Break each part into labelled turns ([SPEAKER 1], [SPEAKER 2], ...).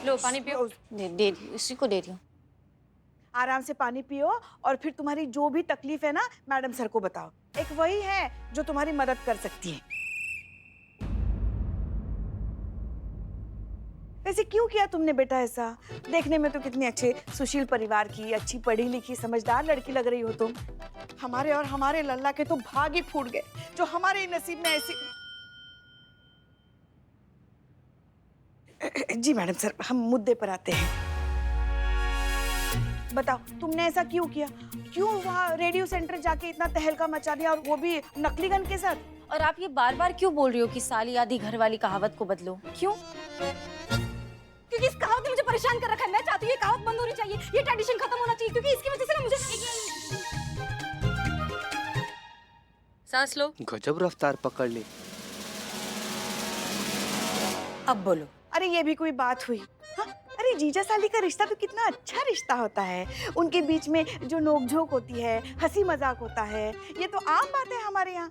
[SPEAKER 1] लो पानी पियो।
[SPEAKER 2] दे रही हूँ, इसी को दे रही हूँ।
[SPEAKER 3] आराम से पानी पियो और फिर तुम्हारी जो भी तकलीफ है ना मैडम सर को बताओ। एक वही है जो तुम्हारी मदद कर सकती है। वैसे क्यों किया तुमने बेटा ऐसा? देखने में तो कितनी अच्छे सुशील परिवार की, अच्छी पढ़ी लिखी समझदार लड़की लग रही हो तुम। हमारे और हमारे लल्ला के तो भाग ही फूट गए जो हमारे नसीब में ऐसी। जी मैडम सर, हम मुद्दे पर आते हैं। बताओ तुमने ऐसा क्यों किया? क्यों वहाँ रेडियो सेंटर जाके इतना तहलका मचा दिया, और वो भी नकली गन के साथ?
[SPEAKER 2] और आप ये बार बार क्यों बोल रही हो कि साली आधी घर वाली कहावत को बदलो? क्यों?
[SPEAKER 1] क्योंकि इस कहावत ने मुझे परेशान कर रखा है। मैं चाहती हूँ ये कहावत बंद होनी चाहिए, ये ट्रेडिशन खत्म होना चाहिए, क्योंकि इसकी वजह से ना मुझे। सांस लो।
[SPEAKER 4] गजब रफ्तार पकड़ ली।
[SPEAKER 2] अब बोलो।
[SPEAKER 3] अरे ये भी कोई बात हुई? हाँ? अरे जीजा साली का रिश्ता तो कितना अच्छा रिश्ता होता है। उनके बीच में जो नोकझोंक होती है, हंसी मजाक होता है, ये तो आम बात है हमारे यहाँ।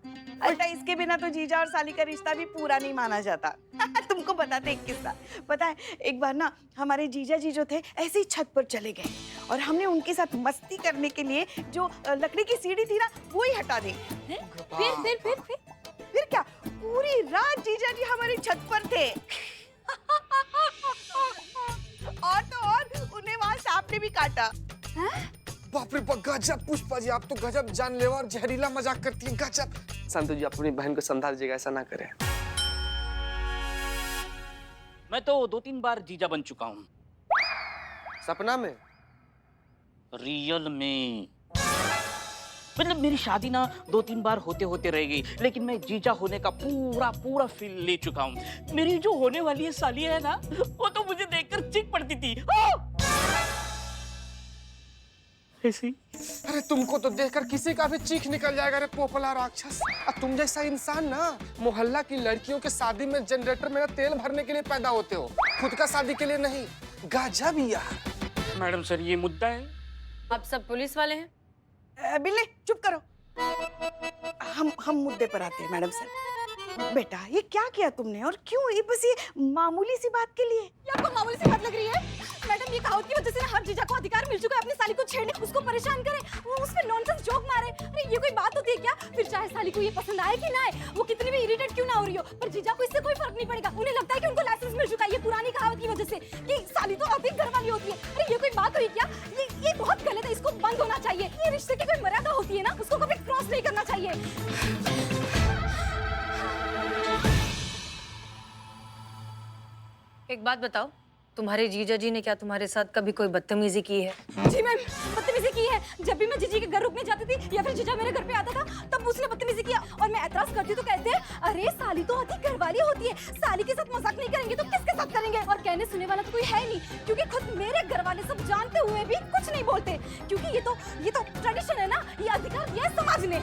[SPEAKER 3] उल्टा इसके बिना तो जीजा और साली का रिश्ता भी पूरा नहीं माना जाता। तुमको बताते एक किस्सा। पता है एक बार ना हमारे जीजा जी जो थे ऐसे ही छत पर चले गए और हमने उनके साथ मस्ती करने के लिए जो लकड़ी की सीढ़ी थी ना वो ही हटा दी। फिर क्या पूरी रात जीजा जी हमारी छत पर थे। और तो और उन्हें वहां सांप ने भी काटा।
[SPEAKER 4] बाप रे बाप, गजब पुष्पा जी, आप तो गजब जानलेवा और जहरीला मजाक करती हैं, गजब। संतोष जी, अपनी बहन को समझा दीजिएगा, ऐसा ना करें।
[SPEAKER 5] मैं तो 2-3 बार जीजा बन चुका हूँ।
[SPEAKER 4] सपना में?
[SPEAKER 5] रियल में। मतलब मेरी शादी ना 2-3 बार होते होते रह गई, लेकिन मैं जीजा होने का पूरा फील ले चुका हूँ। मेरी जो होने वाली है साली है ना, वो तो मुझे देखकर चीख पड़ती थी। ऐसी।
[SPEAKER 4] अरे तुमको तो देखकर किसी का भी चीख निकल जाएगा रे पोपला राक्षस। तुम जैसा इंसान ना मोहल्ला की लड़कियों के शादी में जनरेटर में तेल भरने के लिए पैदा होते हो, खुद का शादी के लिए नहीं। गजब यार।
[SPEAKER 5] मैडम सर, ये मुद्दा है।
[SPEAKER 1] आप सब पुलिस वाले हैं?
[SPEAKER 3] बिल्ले चुप करो। हम मुद्दे पर आते हैं मैडम सर। बेटा ये क्या किया तुमने और क्यों? ये बस ये मामूली सी बात के लिए?
[SPEAKER 1] ये आपको मामूली सी बात लग रही है? मैडम ये कहावत की वजह से ना हर जीजा को अधिकार मिल चुका है अपनी साली को छेड़ने, उसको परेशान करे, वो उस पे नॉनसेंस जोक मारे। अरे ये कोई बात होती है क्या? फिर चाहे साली को ये पसंद आए कि ना आए, वो कितनी भी इरिटेट क्यों ना हो रही हो, पर जीजा को इससे कोई फर्क नहीं पड़ेगा। उन्हें लगता है कि उनको लाइसेंस मिल चुका है ये पुरानी कहावत की वजह से कि साली तो अधिक घर वाली होती है। अरे ये कोई बात हुई क्या? ये बहुत गलत है, इसको बंद होना चाहिए। ये रिश्ते की कोई मर्यादा होती है ना, उसको कभी क्रॉस नहीं करना चाहिए। एक बात बताओ, तुम्हारे जीजा जी ने क्या तुम्हारे साथ कभी कोई बदतमीजी की है? जी मैम, बदतमीजी की है। जब भी मैं जीजी के घर रुकने जाती थी या फिर जीजा मेरे घर पे आता था तब उसने बदतमीजी किया, और मैं एतराज करती तो कहते हैं अरे साली तो अधिक घरवाली होती है, साली के साथ मजाक नहीं करेंगे तो किसके साथ करेंगे? और कहने सुनने वाला तो कोई है नहीं, क्योंकि खुद मेरे घर वाले सब जानते हुए भी कुछ नहीं बोलते, क्योंकि ये तो ट्रेडिशन है ना, ये अधिकार दिया है समाज ने।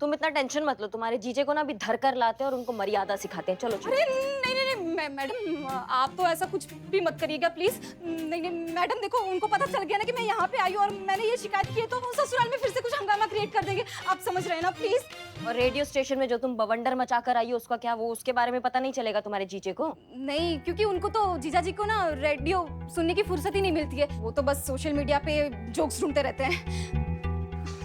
[SPEAKER 2] तुम इतना टेंशन मत लो, तुम्हारे जीजे को ना अभी धर कर लाते हैं और उनको मर्यादा सिखाते हैं। चलो चलो।
[SPEAKER 1] अरे नहीं मैडम, आप तो ऐसा कुछ भी मत करिएगा प्लीज। नहीं मैडम, देखो उनको पता चल गया ना कि मैं यहाँ पे आई हूँ और मैंने ये शिकायत की है, तो वो ससुराल में फिर से कुछ हंगामा क्रिएट कर देंगे। आप समझ रहे हैं ना प्लीज?
[SPEAKER 2] और रेडियो स्टेशन में जो तुम बवंडर मचा कर आई हो उसका क्या, वो उसके बारे में पता नहीं चलेगा तुम्हारे जीजे को?
[SPEAKER 1] नहीं, क्योंकि उनको तो जीजा जी को ना रेडियो सुनने की फुर्सत ही नहीं मिलती है, वो तो बस सोशल मीडिया पे जोक्स ढूंढते रहते हैं।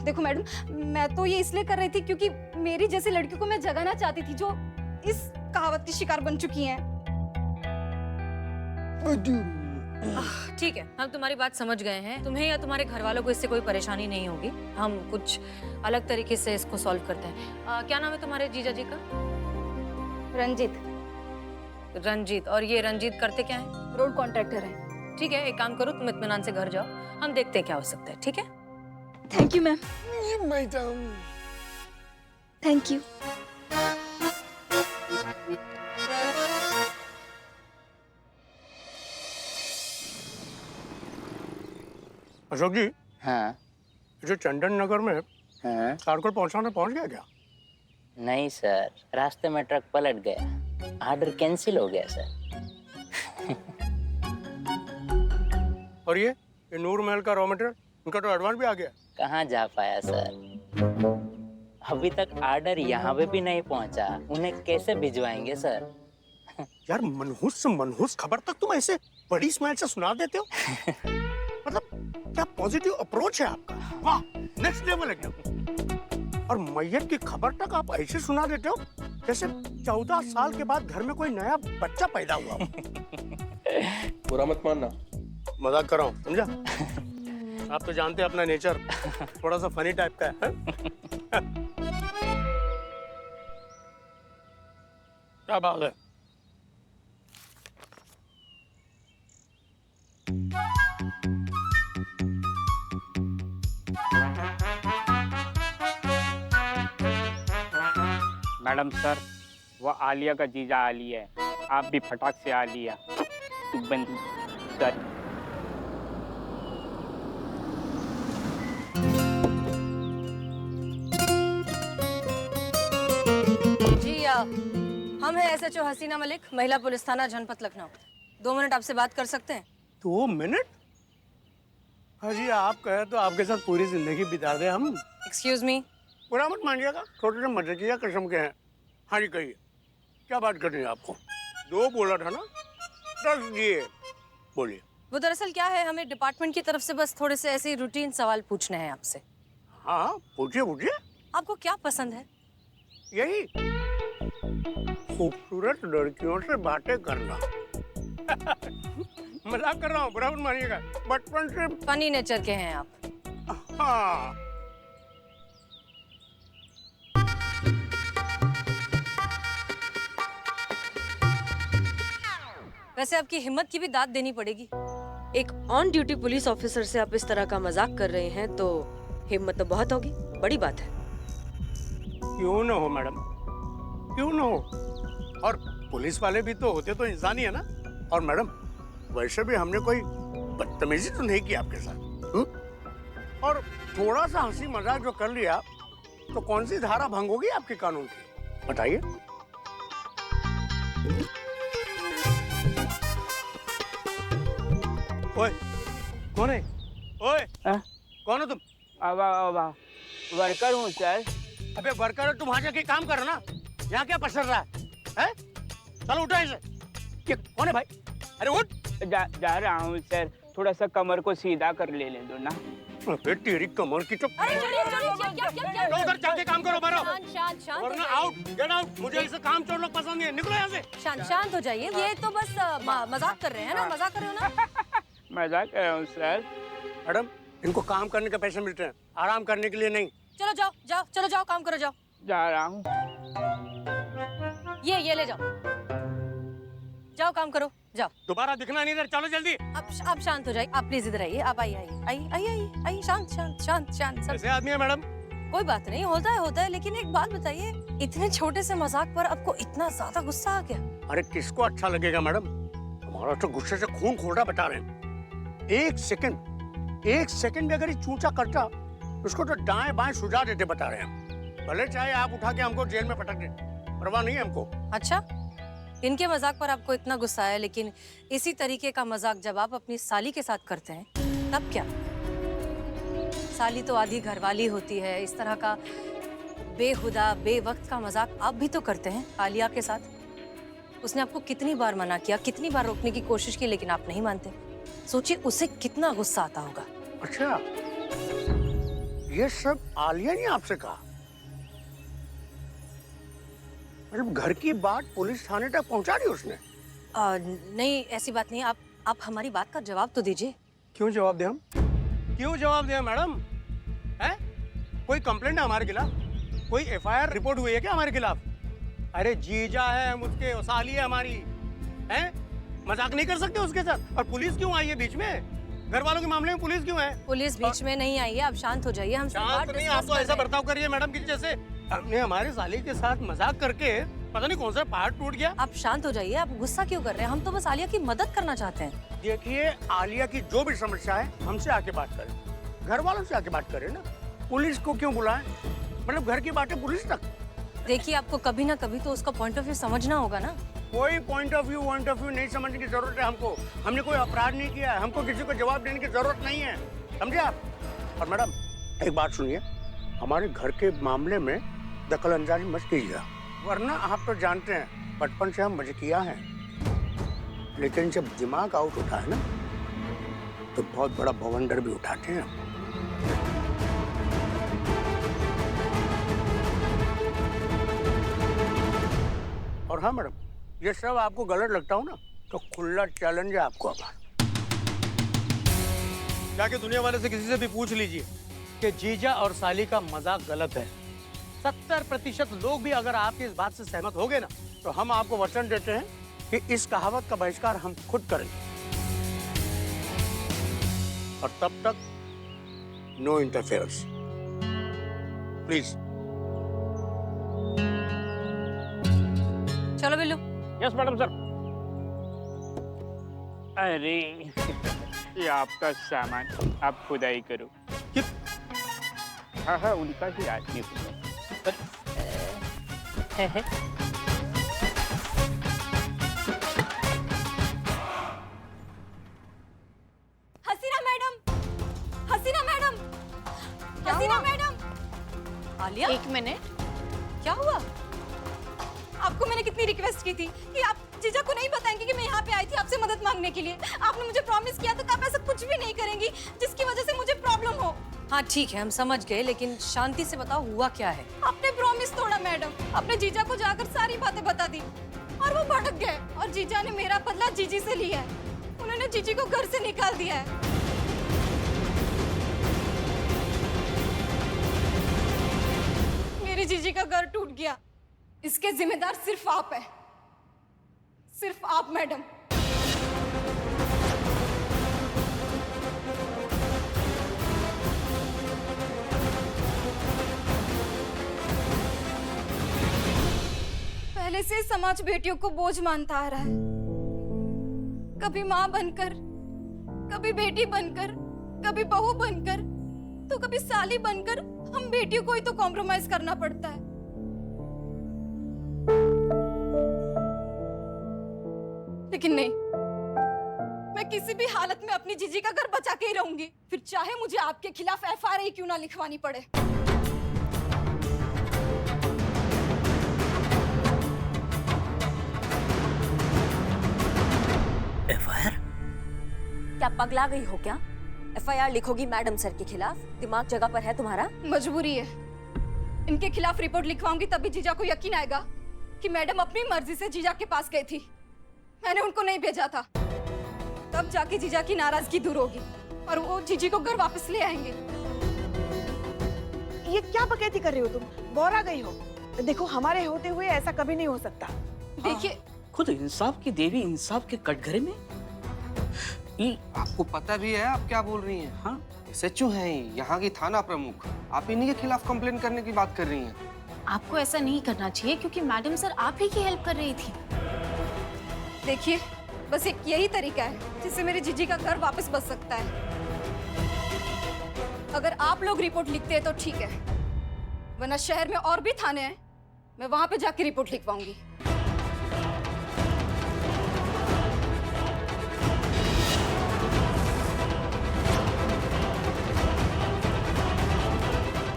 [SPEAKER 1] देखो मैडम, मैं तो ये इसलिए कर रही थी क्योंकि मेरी जैसी लड़कियों को मैं जगाना चाहती थी जो इस कहावत की शिकार बन चुकी हैं। ठीक है, हम तुम्हारी बात समझ गए हैं। तुम्हें या तुम्हारे घर वालों को इससे कोई परेशानी नहीं होगी। हम कुछ अलग तरीके से इसको सॉल्व करते हैं। क्या नाम है तुम्हारे जीजा जी का? रंजीत। और ये रंजीत करते क्या है?
[SPEAKER 2] रोड कॉन्ट्रैक्टर है।
[SPEAKER 1] ठीक है, एक काम करो, तुम इत्मीनान से घर जाओ, हम देखते हैं क्या हो सकता है। ठीक है?
[SPEAKER 2] Thank you ma'am.
[SPEAKER 4] Madam
[SPEAKER 2] thank you.
[SPEAKER 6] Ashok ji,
[SPEAKER 7] हाँ
[SPEAKER 6] जो चंदन नगर में
[SPEAKER 7] हाँ।
[SPEAKER 6] कार को पहुंचाने पहुंच गया क्या?
[SPEAKER 7] नहीं सर, रास्ते में ट्रक पलट गया, ऑर्डर कैंसिल हो गया सर।
[SPEAKER 6] और ये नूर महल का रॉ मटेरियल, उनका तो एडवांस भी आ गया।
[SPEAKER 7] कहाँ जा पाया सर, अभी तक ऑर्डर यहाँ पे भी नहीं पहुँचा, उन्हें कैसे भिजवाएंगे सर?
[SPEAKER 6] यार मनहूस से मनहूस खबर तक तुम ऐसे बड़ी स्माइल से सुना देते हो। मतलब क्या पॉजिटिव अप्रोच है आपका, वाह नेक्स्ट लेवल एकदम। और मैयत की खबर तक आप ऐसे सुना देते हो जैसे 14 साल के बाद घर में कोई नया बच्चा पैदा हुआ हो।
[SPEAKER 4] बुरा मत मानना,
[SPEAKER 6] मजाक कर रहा हूँ, समझा? आप तो जानते हैं अपना नेचर थोड़ा सा फनी टाइप का है। क्या बात है?
[SPEAKER 8] मैडम सर, वो आलिया का जीजा आली है, आप भी फटाक से आलिया बंदी सर।
[SPEAKER 9] जी हम हैं एसएचओ हसीना मलिक, महिला पुलिस थाना जनपद लखनऊ। 2 मिनट आपसे बात कर सकते हैं?
[SPEAKER 6] 2 मिनट? हाँ जी, आप कहे तो आपके साथ पूरी जिंदगी बिता दें हम।
[SPEAKER 9] Excuse me.
[SPEAKER 6] बुरा मत मानिएगा, छोटे से मजाकिया किस्म के हैं। हाँ जी कहिए, क्या बात करनी है आपको? 2 बोला था ना, 10 दिए, बोलिए।
[SPEAKER 9] वो दरअसल क्या है, हमें डिपार्टमेंट की तरफ से बस थोड़े से ऐसे रूटीन सवाल पूछने हैं आपसे।
[SPEAKER 6] हाँ पूछिए पूछिए।
[SPEAKER 9] आपको क्या पसंद है?
[SPEAKER 6] यही खूबसूरत लड़कियों से बातें करना। मजाक कर रहा हूँ, बुरा मत मानिएगा, बचपन से।
[SPEAKER 9] फनी नेचर के हैं आप।
[SPEAKER 6] हाँ।
[SPEAKER 9] वैसे आपकी हिम्मत की भी दाद देनी पड़ेगी। एक ऑन ड्यूटी पुलिस ऑफिसर से आप इस तरह का मजाक कर रहे हैं तो हिम्मत तो बहुत होगी, बड़ी बात है।
[SPEAKER 6] क्यों ना हो मैडम, क्यों ना हो। और पुलिस वाले भी तो होते तो इंसान ही है ना। और मैडम वैसे भी हमने कोई बदतमीजी तो नहीं की आपके साथ। और थोड़ा सा हंसी मजाक जो कर लिया तो कौन सी धारा भंग होगी आपके कानून की, बताइए। ओए कौन है? ओए कौन हो तुम?
[SPEAKER 8] वर्कर हूँ सर।
[SPEAKER 6] अबे वर्कर, तुम वहां जाके काम करो ना, यहाँ क्या पसर रहा है? चलो उठो इसे। ये कौन है भाई? अरे उठ।
[SPEAKER 8] जा रहा हूँ सर, थोड़ा सा कमर को सीधा कर ले दो ना।
[SPEAKER 6] अबे तेरी कमर की तो।
[SPEAKER 9] अरे क्या?
[SPEAKER 6] उधर जाके काम करो, बारो।
[SPEAKER 9] शांत
[SPEAKER 6] वरना आउट, गेट आउट। मुझे ऐसे काम चोर लोग पसंद नहीं है, निकलो यहाँ से।
[SPEAKER 9] शांत हो जाइए। ये तो बस मजाक कर रहे हैं ना, मजाक कर रहे हो ना?
[SPEAKER 8] मजाक कर रहा हूँ सर।
[SPEAKER 6] मैडम इनको काम करने के पैसे मिलते हैं, आराम करने के लिए नहीं।
[SPEAKER 9] चलो जाओ काम करो, जाओ।
[SPEAKER 8] जा रहा हूँ।
[SPEAKER 9] ये ले जाओ काम करो, जाओ।
[SPEAKER 6] दोबारा दिखना नहीं इधर, चलो जल्दी।
[SPEAKER 9] आप शांत हो जाइए, आप प्लीज इधर आइए। आप आइए। शांत।
[SPEAKER 6] कैसे आदमी है मैडम?
[SPEAKER 9] कोई बात नहीं, होता है। लेकिन एक बात बताइए, इतने छोटे से मजाक पर आपको इतना ज्यादा गुस्सा आ गया?
[SPEAKER 6] अरे किसको अच्छा लगेगा मैडम, हमारा तो गुस्से से खून खोलना बता रहे हैं। एक सेकंड भी अगर ये चूचा करता उसको तो दाएं बाएं सुझा देते बता रहे हैं। भले चाहे आप उठा के हमको जेल में पटक दे, परवाह नहीं है हमको।
[SPEAKER 9] अच्छा, इनके मजाक पर आपको इतना गुस्सा है, लेकिन इसी तरीके का मजाक जब आप अपनी साली के साथ करते हैं तब क्या? साली तो आधी घरवाली होती है। इस तरह का बेहुदा बेवक्त का मजाक आप भी तो करते हैं आलिया के साथ। उसने आपको कितनी बार मना किया, कितनी बार रोकने की कोशिश की, लेकिन आप नहीं मानते। सोचिए उसे कितना गुस्सा आता होगा।
[SPEAKER 6] अच्छा, ये सब आलिया ने आपसे कहा? मतलब घर की बात पुलिस थाने तक पहुंचा दी उसने?
[SPEAKER 9] नहीं, ऐसी बात नहीं। आप हमारी बात का जवाब तो दीजिए।
[SPEAKER 6] क्यों जवाब दें हम? क्यों जवाब दें मैडम? है कोई कंप्लेंट है हमारे खिलाफ? कोई एफआईआर रिपोर्ट हुई है क्या हमारे खिलाफ? अरे जीजा है मुझके, साली है हमारी, है? मजाक नहीं कर सकते उसके साथ। और पुलिस क्यों आई है बीच में? घर वालों के मामले में पुलिस क्यों है?
[SPEAKER 9] पुलिस बीच में नहीं आई है, आप शांत हो जाइए। हम
[SPEAKER 6] शांत नहीं, आप तो ऐसा बर्ताव करिए मैडम कि जैसे हमने हमारे साली के साथ मजाक करके पता नहीं कौन सा पहाड़ टूट गया।
[SPEAKER 9] आप शांत हो जाइए, आप गुस्सा क्यों कर रहे हैं? हम तो बस आलिया की मदद करना चाहते हैं।
[SPEAKER 6] देखिए, आलिया की जो भी समस्या है हमसे आके बात करें, घर वालों से आके बात करें ना। पुलिस को क्यों बुलाएं? मतलब घर की बातें पुलिस तक।
[SPEAKER 9] देखिए, आपको कभी ना कभी तो उसका पॉइंट ऑफ व्यू समझना होगा ना।
[SPEAKER 6] कोई पॉइंट ऑफ व्यू नहीं समझने की जरूरत है हमको। हमने कोई अपराध नहीं किया है, हमको किसी को जवाब देने की जरूरत नहीं है, समझे आप? और मैडम एक बात सुनिए, हमारे घर के मामले में दखल अंदाजी मत कीजिएगा, वरना आप तो जानते हैं बचपन से हम मजकिया हैं, लेकिन जब दिमाग आउट होता है ना तो बहुत बड़ा बवंडर भी उठाते हैं। और हाँ मैडम, ये सब आपको गलत लगता हो ना तो खुला चैलेंज है आपको। अब
[SPEAKER 10] जाके दुनिया वाले से किसी से भी पूछ लीजिए कि जीजा और साली का मजाक गलत है। 70% लोग भी अगर आपकी इस बात से सहमत हो गए ना तो हम आपको वचन देते हैं कि इस कहावत का बहिष्कार हम खुद करेंगे। और तब तक नो इंटरफेरेंस प्लीज।
[SPEAKER 9] चलो बिल्लू।
[SPEAKER 8] Yes madam sir. अरे ये आपका सामान आप खुदाई करो। हाँ हाँ उनका ही आदमी
[SPEAKER 1] हसीना मैडम, हसीना मैडम, हसीना मैडम।
[SPEAKER 9] आलिया,
[SPEAKER 1] एक मिनट,
[SPEAKER 9] क्या हुआ?
[SPEAKER 1] आपको मैंने कितनी रिक्वेस्ट की थी कि आप जीजा को नहीं बताएंगे कि मैं यहाँ पे आई थी आपसे मदद मांगने के लिए। आपने मुझे प्रॉमिस किया था कि आप ऐसा कुछ भी नहीं करेंगी जिसकी वजह से मुझे प्रॉब्लम हो।
[SPEAKER 9] हाँ ठीक है, हम समझ गए, लेकिन शांति से बताओ हुआ क्या है।
[SPEAKER 1] आपने प्रॉमिस तोड़ा मैडम। अपने जीजा को जाकर सारी बातें बता दी और वो भटक गए और जीजा ने मेरा बदला जीजी से लिया है। उन्होंने जीजी को घर से निकाल दिया है। मेरी जीजी का घर टूट गया। इसके जिम्मेदार सिर्फ आप हैं, सिर्फ आप मैडम। पहले से समाज बेटियों को बोझ मानता आ रहा है, कभी माँ बनकर, कभी बेटी बनकर, कभी बहू बनकर, तो कभी साली बनकर हम बेटियों को ही तो कॉम्प्रोमाइज करना पड़ता है। लेकिन नहीं, मैं किसी भी हालत में अपनी जीजी का घर बचा के ही रहूंगी, फिर चाहे मुझे आपके खिलाफ एफआईआर क्यों ना लिखवानी पड़े।
[SPEAKER 2] एफआईआर? क्या पगला गई हो क्या? एफआईआर लिखोगी मैडम सर के खिलाफ? दिमाग जगह पर है तुम्हारा?
[SPEAKER 1] मजबूरी है। इनके खिलाफ रिपोर्ट लिखवाऊंगी तभी जीजा को यकीन आएगा कि मैडम अपनी मर्जी से जीजा के पास गई थी। मैंने उनको नहीं भेजा था। तब जाके जीजा की नाराजगी दूर होगी और वो जीजी को घर वापस ले आएंगे।
[SPEAKER 3] ये क्या बकैती कर रही हो तुम? बोर आ गई हो? देखो हमारे होते हुए ऐसा कभी नहीं हो सकता।
[SPEAKER 1] देखिए,
[SPEAKER 5] खुद इंसाफ की देवी इंसाफ के कटघरे में।
[SPEAKER 4] आपको पता भी है आप क्या बोल रही हैं?
[SPEAKER 5] हाँ
[SPEAKER 4] एसएचओ हैं यहाँ की थाना प्रमुख, आप इन्हीं के खिलाफ कंप्लेन करने की बात कर रही हैं।
[SPEAKER 1] आपको ऐसा नहीं करना चाहिए क्योंकि मैडम सर आप ही की हेल्प कर रही थी। देखिए, बस एक यही तरीका है जिससे मेरी जीजी का घर वापस बच सकता है। अगर आप लोग रिपोर्ट लिखते हैं तो ठीक है, वरना शहर में और भी थाने हैं, मैं वहां पे जाके रिपोर्ट लिखवाऊंगी।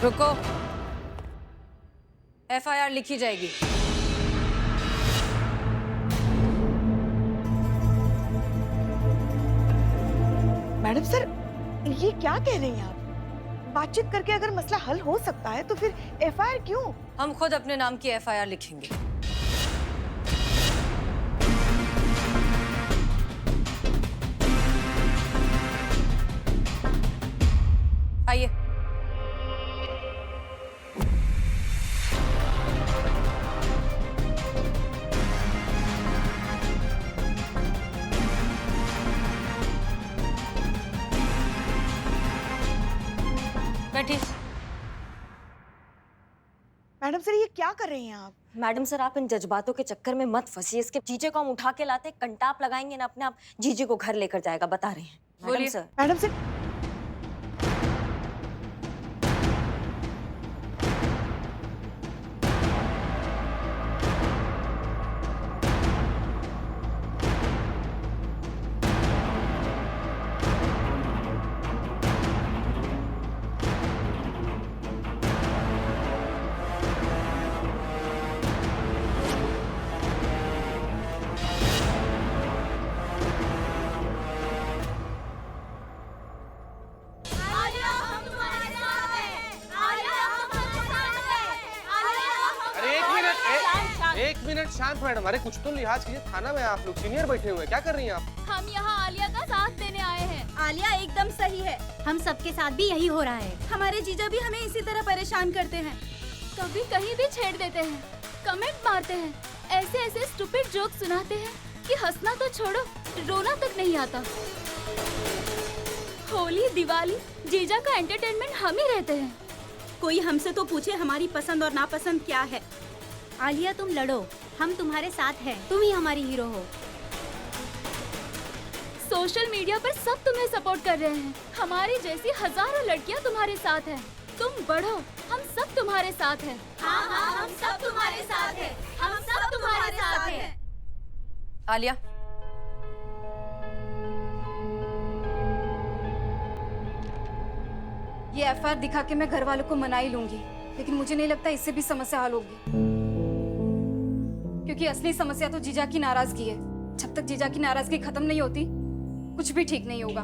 [SPEAKER 9] रुको, एफआईआर लिखी जाएगी।
[SPEAKER 3] मैडम सर, ये क्या कह रही हैं आप? बातचीत करके अगर मसला हल हो सकता है तो फिर एफआईआर क्यों?
[SPEAKER 9] हम खुद अपने नाम की एफआईआर लिखेंगे। आइए। बैठिए।
[SPEAKER 3] मैडम सर, ये क्या कर रही हैं आप?
[SPEAKER 2] मैडम सर, आप इन जज्बातों के चक्कर में मत फंसिए। इसके जीजे को हम उठा के लाते, कंटाप लगाएंगे ना, अपने आप जीजे को घर लेकर जाएगा, बता रहे हैं। मैडम
[SPEAKER 9] बोलिए।
[SPEAKER 2] सर,
[SPEAKER 3] मैडम सर,
[SPEAKER 4] मिनट शांत मैडम, अरे कुछ तो लिहाज कीजिए, थाना में आप लोग सीनियर बैठे हुए हैं, क्या कर रही हैं आप?
[SPEAKER 1] हम यहाँ आलिया का साथ देने आए हैं। आलिया एकदम सही है, हम सबके साथ भी यही हो रहा है। हमारे जीजा भी हमें इसी तरह परेशान करते हैं, कभी कहीं भी छेड़ देते हैं, कमेंट मारते हैं, ऐसे ऐसे स्टूपिड जोक सुनाते हैं कि हंसना तो छोड़ो, रोना तक नहीं आता। होली दिवाली जीजा का एंटरटेनमेंट हम ही रहते हैं। कोई हमसे तो पूछे हमारी पसंद और नापसंद क्या है। आलिया तुम लड़ो, हम तुम्हारे साथ हैं, तुम ही हमारी हीरो हो। सोशल मीडिया पर सब तुम्हें सपोर्ट कर रहे हैं, हमारी जैसी हजारों लड़कियां तुम्हारे साथ हैं। तुम बढ़ो, हम सब तुम्हारे साथ हैं। हाँ हाँ, हम सब तुम्हारे साथ हैं, हम सब तुम्हारे साथ हैं।
[SPEAKER 9] आलिया,
[SPEAKER 1] ये एफआईआर दिखा के मैं घर वालों को मना ही लूंगी, लेकिन मुझे नहीं लगता इससे भी समस्या हल होगी, क्योंकि असली समस्या तो जीजा की नाराजगी है। जब तक जीजा की नाराजगी खत्म नहीं होती, कुछ भी ठीक नहीं होगा।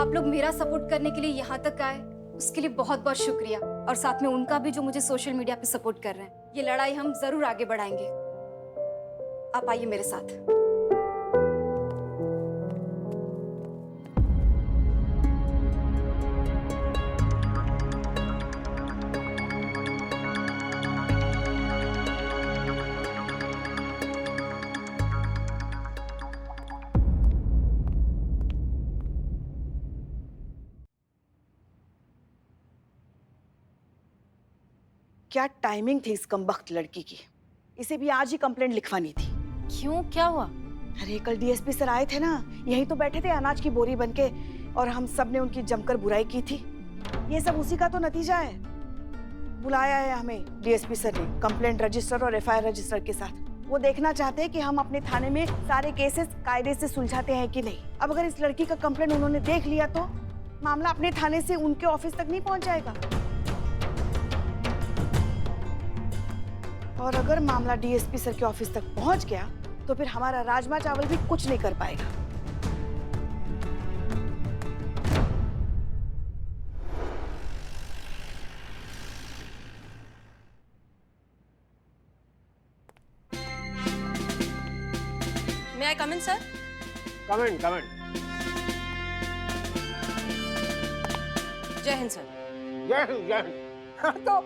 [SPEAKER 1] आप लोग मेरा सपोर्ट करने के लिए यहाँ तक आए, उसके लिए बहुत बहुत शुक्रिया, और साथ में उनका भी जो मुझे सोशल मीडिया पे सपोर्ट कर रहे हैं। ये लड़ाई हम जरूर आगे बढ़ाएंगे। आप आइए मेरे साथ।
[SPEAKER 3] क्या टाइमिंग थी इस कमबख्त लड़की की, इसे भी आज ही कंप्लेंट लिखवानी थी।
[SPEAKER 9] क्यों, क्या हुआ?
[SPEAKER 3] अरे कल डीएसपी सर आए थे ना, यहीं तो बैठे थे अनाज की बोरी बनके, और हम सब ने उनकी जमकर बुराई की थी। ये सब उसी का तो नतीजा है। बुलाया है हमें डीएसपी सर ने कंप्लेंट रजिस्टर और एफआईआर रजिस्टर के साथ। वो देखना चाहते हैं कि हम अपने थाने में सारे केसेस कायदे से सुलझाते हैं कि नहीं। अब अगर इस लड़की का कंप्लेंट उन्होंने देख लिया तो मामला अपने थाने से उनके ऑफिस तक नहीं पहुंच जाएगा, और अगर मामला डीएसपी सर के ऑफिस तक पहुंच गया तो फिर हमारा राजमा चावल भी कुछ नहीं कर पाएगा।
[SPEAKER 9] May I come in, sir?
[SPEAKER 6] Comment comment.
[SPEAKER 9] जय हिंद सर।
[SPEAKER 6] जय हिंद जय हिंद। हाँ, तो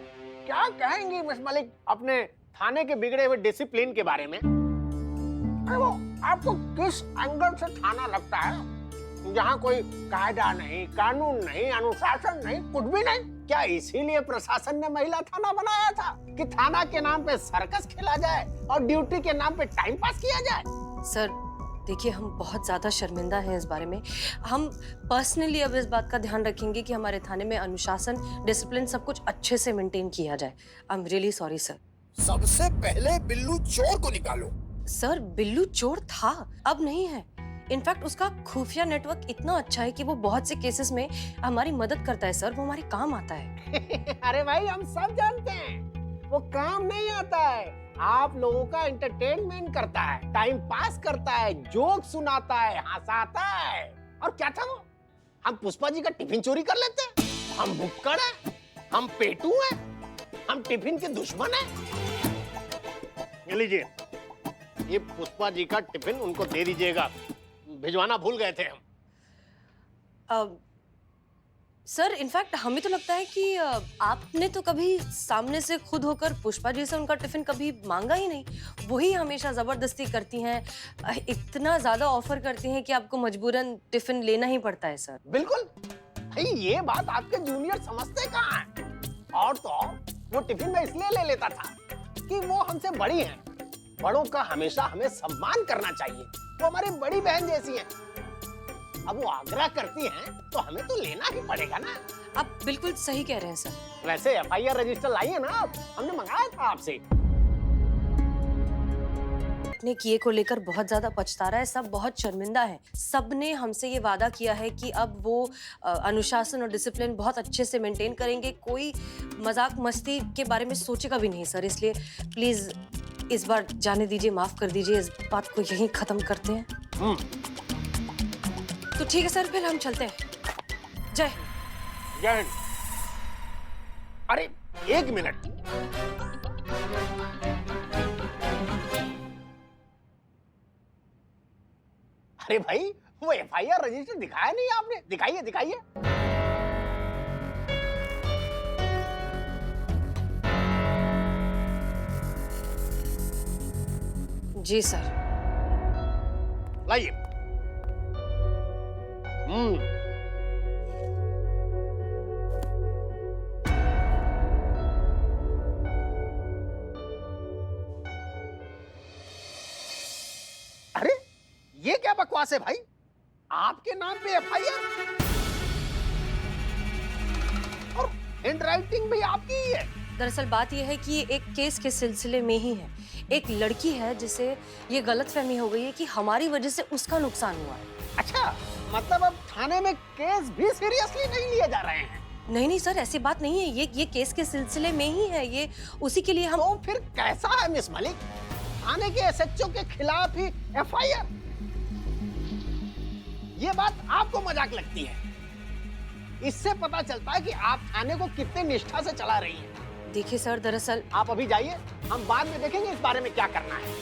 [SPEAKER 6] क्या कहेंगी मिस मलिक अपने थाने के बिगड़े हुए डिसिप्लिन के बारे में? अरे वो आपको किस एंगल से थाना लगता है जहाँ कोई कायदा नहीं, कानून नहीं, अनुशासन नहीं, कुछ भी नहीं? क्या इसीलिए प्रशासन ने महिला थाना बनाया था कि थाना के नाम पे सर्कस खेला जाए और ड्यूटी के नाम पे टाइम पास किया जाए?
[SPEAKER 9] सर देखिए, हम बहुत ज़्यादा शर्मिंदा हैं इस बारे में। हम पर्सनली अब इस बात का ध्यान रखेंगे कि हमारे थाने में अनुशासन, डिसिप्लिन सब कुछ अच्छे से मेंटेन किया जाए। I am really sorry sir.
[SPEAKER 11] सबसे पहले बिल्लू चोर को निकालो।
[SPEAKER 9] सर बिल्लू चोर था, अब नहीं है। इनफैक्ट उसका खुफिया नेटवर्क इतना अच्छा है कि वो बहुत से केसेस में हमारी मदद करता है सर, वो हमारे काम आता है।
[SPEAKER 6] अरे भाई हम सब जानते हैं वो काम नहीं आता है, आप लोगों का एंटरटेनमेंट करता है, टाइम पास करता है, जोक सुनाता है, हंसाता है। और क्या था वो? हम पुष्पा जी का टिफिन चोरी कर लेते हैं, हम भुक्कड़ हैं, हम पेटू हैं, हम टिफिन के दुश्मन हैं। ये लीजिए, ये पुष्पा जी का टिफिन उनको दे दीजिएगा, भिजवाना भूल गए थे हम।
[SPEAKER 9] सर इनफैक्ट हमें तो लगता है कि आपने तो कभी सामने से खुद होकर पुष्पा जी से उनका टिफिन कभी मांगा ही नहीं। वही हमेशा जबरदस्ती करती हैं, इतना ज्यादा ऑफर करती हैं कि आपको मजबूरन टिफिन लेना ही पड़ता है सर।
[SPEAKER 6] बिल्कुल, ये बात आपके जूनियर समझते कहाँ हैं? और तो और वो टिफिन में इसलिए ले लेता था कि वो हमसे बड़ी हैं। बड़ों का हमेशा हमें सम्मान करना चाहिए, वो हमारी बड़ी बहन जैसी हैं। अब वो आग्रह करती हैं तो हमें तो लेना ही पड़ेगा ना।
[SPEAKER 9] आप बिल्कुल सही कह रहे हैं सर।
[SPEAKER 6] वैसे एफआईआर रजिस्टर लाइए ना आप, हमने मंगाया था आपसे।
[SPEAKER 9] अपने किए को लेकर बहुत ज्यादा पछता रहा है, सब बहुत शर्मिंदा है। सब ने हमसे ये वादा किया है कि अब वो अनुशासन और डिसिप्लिन बहुत अच्छे से मेंटेन करेंगे, कोई मजाक मस्ती के बारे में सोचेगा भी नहीं सर। इसलिए प्लीज इस बार जाने दीजिए, माफ कर दीजिए, इस बात को यहीं खत्म करते हैं। तो ठीक है सर, फिर हम चलते हैं। जय हिंद।
[SPEAKER 6] जय हिंद। अरे 1 मिनट। अरे भाई, वो एफआईआर रजिस्टर दिखाया नहीं आपने? दिखाइए दिखाइए।
[SPEAKER 9] जी सर।
[SPEAKER 6] लाइए। अरे ये क्या बकवास है भाई? आपके नाम पे एफआईआर और हैंडराइटिंग भी आपकी ही है।
[SPEAKER 9] दरअसल बात यह है कि ये एक केस के सिलसिले में ही है। एक लड़की है जिसे ये गलतफहमी हो गई है कि हमारी वजह से उसका नुकसान हुआ है।
[SPEAKER 6] अच्छा, मतलब अब थाने में केस भी सीरियसली नहीं लिए जा रहे हैं?
[SPEAKER 9] नहीं सर, ऐसी बात नहीं है। ये केस के सिलसिले में ही है। ये उसी के लिए हम।
[SPEAKER 6] तो फिर कैसा है मिस मलिक? थाने के एसएचओ के खिलाफ ही एफआईआर? ये बात आपको मजाक लगती है? इससे पता चलता है कि आप थाने को कितने निष्ठा से चला रही हैं।
[SPEAKER 9] देखिए सर, दरअसल
[SPEAKER 6] आप अभी जाइए, हम बाद में देखेंगे इस बारे में क्या करना है।